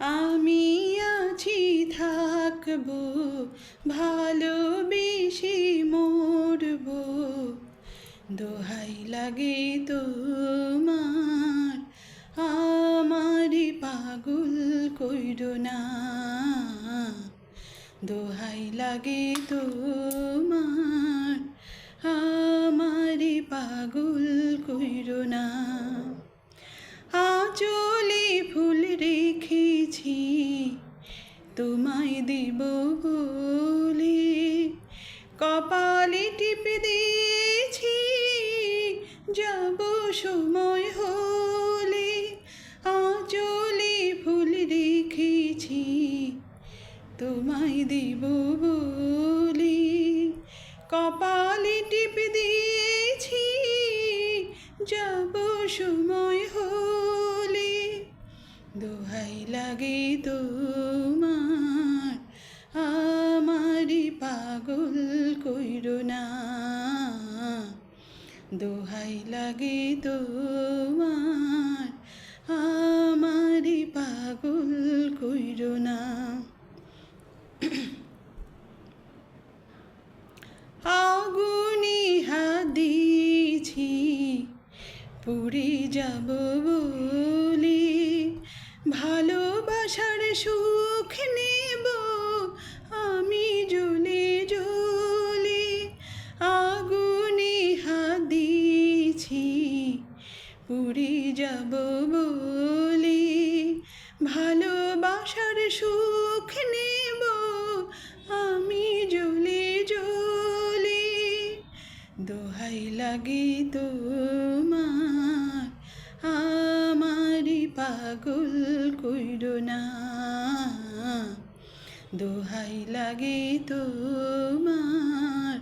আমি আছি থাকবো, ভালোবেসে মরবো, দোহাই লাগে তোমার, আমারে পাগল কইরো না। দোহাই লাগে তোমার, আমারে পাগল কইরো না। আঁচলে ফুল রেখেছি তোমায় দিব বলে, কপালে টিপে দিয়েছি যাব সময় হলে। আঁচলে ফুল রেখেছি তোমায় দিব বলে, কপালে টিপে দিয়েছি যাব সময় হলে। দোহাই লাগে তোমার, আমারে পাগল কইরো না। দোহাই লাগে তোমার, আমারে পাগল কইরো না। আগুনে হাত দিয়েছি পুড়ে যাব বলে, ভালোবাসার সুখ নেব আমি জ্বলে জ্বলে। আগুনে হাত দিয়েছি পুড়ে যাব বলে, ভালোবাসার সুখ নেব আমি জ্বলে জ্বলে। দোহাই লাগে তোমার, আমারে পাগল কইরো না। দোহাই লাগে তোমার।